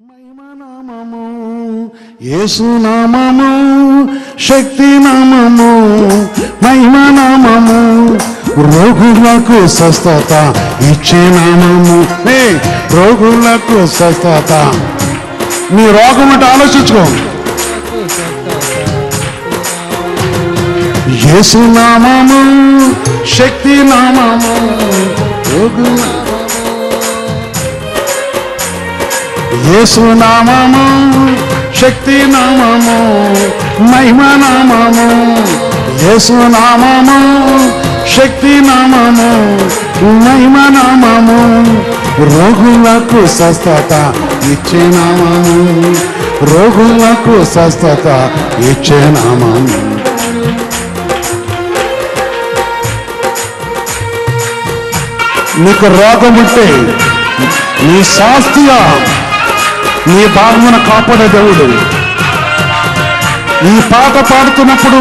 మహిమనామము యేసునామము శక్తి నామము మహిమనామము రోగులకు స్వస్థత ఇచ్చే నామము రోగులకు స్వస్థత. నీ రోగం అంటే ఆలోచించుకో. యేసునామము శక్తి నామము యేసునామము శక్తి నామము మహిమనామము యేసునామము శక్తి నామము మహిమనామము రోగులకు స్వస్థత ఇచ్చే నామము రోగులకు స్వస్థత ఇచ్చే నామము. నీకు రోగం ఉంటే నీ శాస్త్రీయ నీ భాగమున కాపాడే దేవుడు. ఈ పాట పాడుతున్నప్పుడు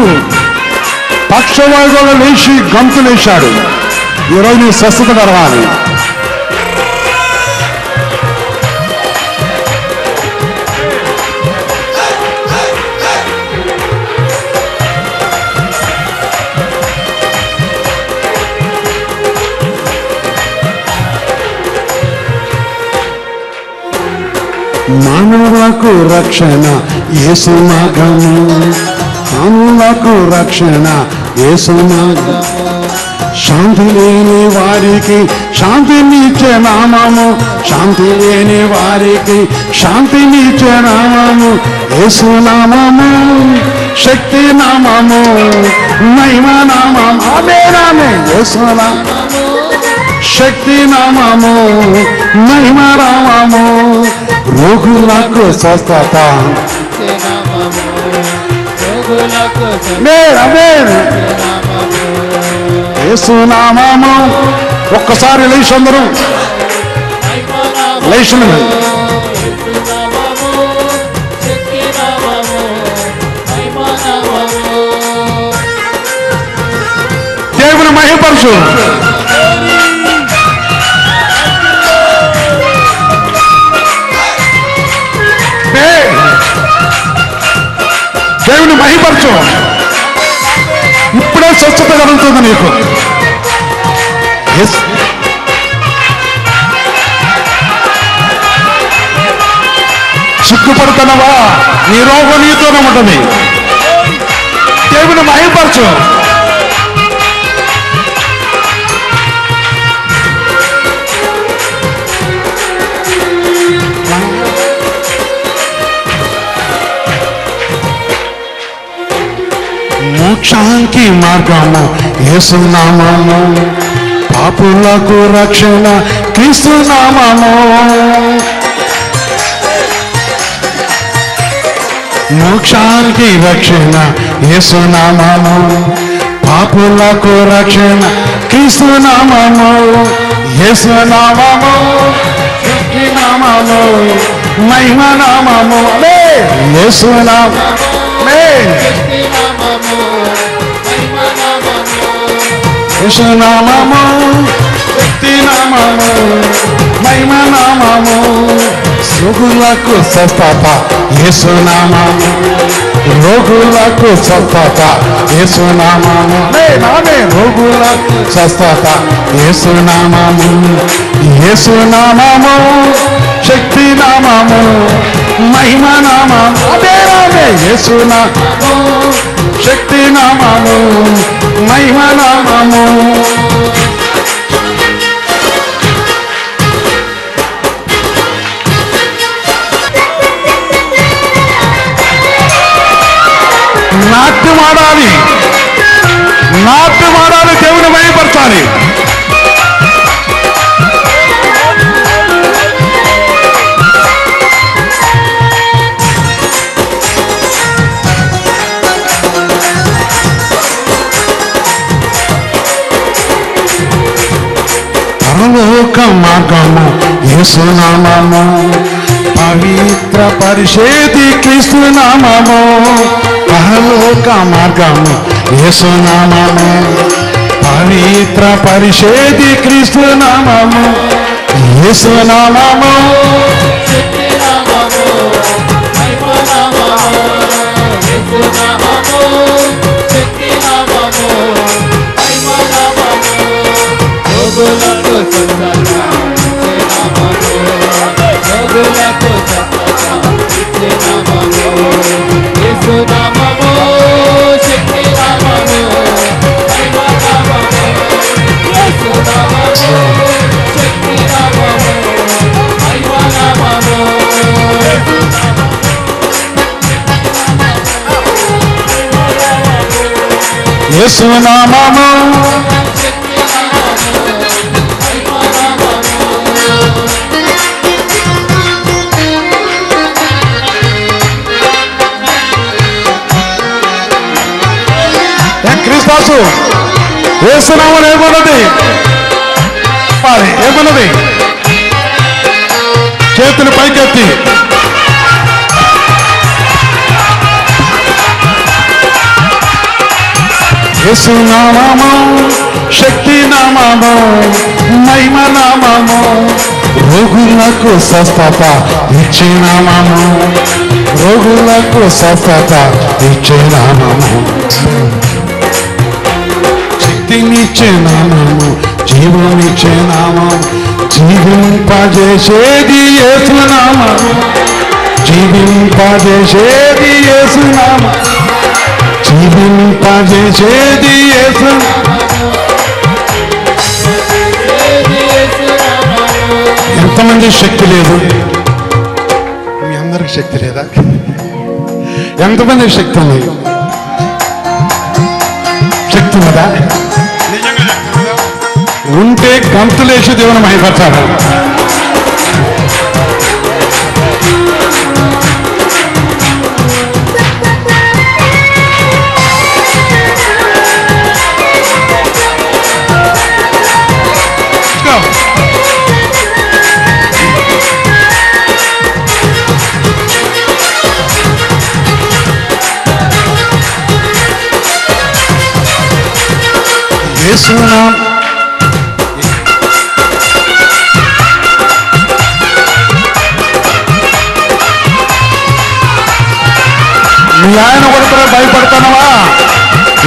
పక్షవాయువులో లేచి గంతులేశాడు. ఈరోజు నీ స్వస్థత కలగాలి. మానవులకు రక్షణ యేసు మార్గము మానవులకు రక్షణ యేసు మార్గము శాంతి లేని వారికి శాంతినిచ్చే నామము శాంతి లేని వారికి శాంతినిచ్చే నామము యేసు నామము శక్తి నామము మహిమ నామము అదేనామే యేసు నామము శక్తి నామము మహిమ నామము రోగులకు స్వస్థత యేసు నామము. ఒక్కసారి లేచి అందరూ లేచి దేవుని మహిమపరచు. దేవుని మహిమపరచు. ఇప్పుడే స్వచ్ఛత కలుగుతుంది నీకు. సిగ్గుపడుతున్నావా? నీ రోగం నీతోనే ఉంటుంది. దేవుని మహిమపరచు. మోక్షానికి మార్గము యేసు నామము పాపులకు రక్షణ క్రీస్తు నామము. మోక్షానికి రక్షణ యేసు నామము పాపులకు రక్షణ క్రీస్తు నామము యేసు నామము శక్తి నామము మహిమ నామము యేసు నామము యేసు నామము శక్తి నామము మహిమ నామము రోగులకు స్వస్థత యేసు నామము రోగులకు స్వస్థత యేసు నామము రోగులకు స్వస్థత యేసు నామము యేసు నామము శక్తి నామము మహిమ నామము యేసు నామము శక్తి నామము మహిమ నామము. నాట్యమాడాలి నాట్యమాడాలి దేవుని మహిమపరచాలి. పరలోక మార్గము యేసు నామము పవిత్ర పరిశేది క్రీస్తు నామము పరలోక మార్గము యేసు నామము పవిత్ర పరిశేది క్రీస్తు నామము యేసు నామము శక్తి నామము యేసు నామము క్రీస్తాసు యేసు నామం ఏమన్నది? ఏమన్నది? చేతులు పైకెత్తి యేసు నామము శక్తి నామము మహిమ నామము రోగులకు స్వస్థత ఇచ్చే నామము రోగులకు స్వస్థత ఇచ్చే నామము శక్తినిచ్చే నామము జీవమిచ్చే నామము జీవింపజేసేది యేసు నామము జీవింపజేసేది యేసు నామము జీవింపజేసేది యేసు. ఎంతమంది శక్తి లేదు? మీ అందరికి శక్తి లేదా? ఎంతమంది శక్తి ఉంది? శక్తి ఉన్నదా? ఉంటే గంతులేసి దేవుని మహిమపరచాలి. యేసు నామం మీ ఆయన కొడుకునే భయపడుతున్నావా?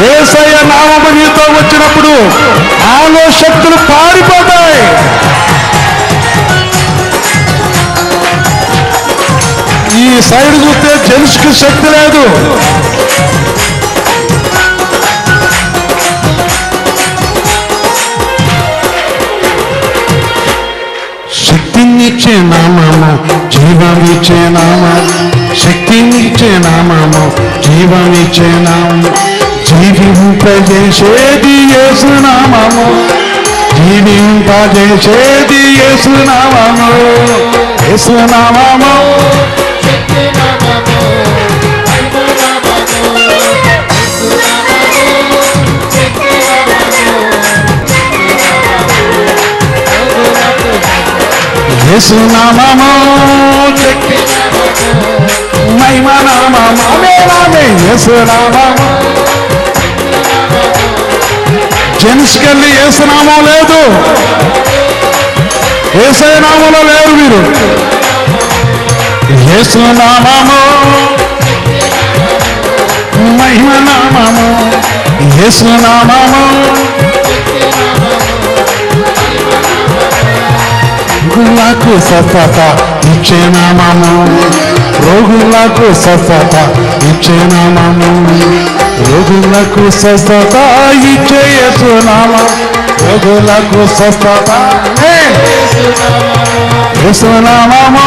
యేసయ్య నామము నీతో వచ్చినప్పుడు ఆలో శక్తులు పారిపోతాయి. ఈ సైడ్ చూస్తే జెంట్స్కి శక్తి లేదు. శక్తినిచ్చే నామము జీవమిచ్చే నామము శక్తినిచ్చే నామము జీవమిచ్చే నామము జీవింపజేసేది యేసు నామము జీవింపజేసేది యేసు నామము యేసు నామము యేసు నామము మహిమ నామము యేసు నామము. జెంట్స్కి వెళ్ళి యేసు నామం లేదు, యేసయ్య నామంలో లేరు మీరు. యేసు నామము మహిమ నామము యేసు నామము రోగులకు స్వస్థత ఇచ్చే నామము రోగులకు స్వస్థత ఇచ్చే నామము రోగులకు స్వస్థత ఇచ్చే యేసు నామము రోగులకు స్వస్థత యేసు నామము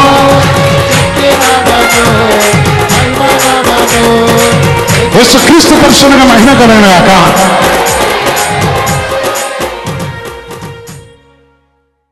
యేసుక్రీస్తు పరిశుద్ధంగా మహిమ కలుగును గాక.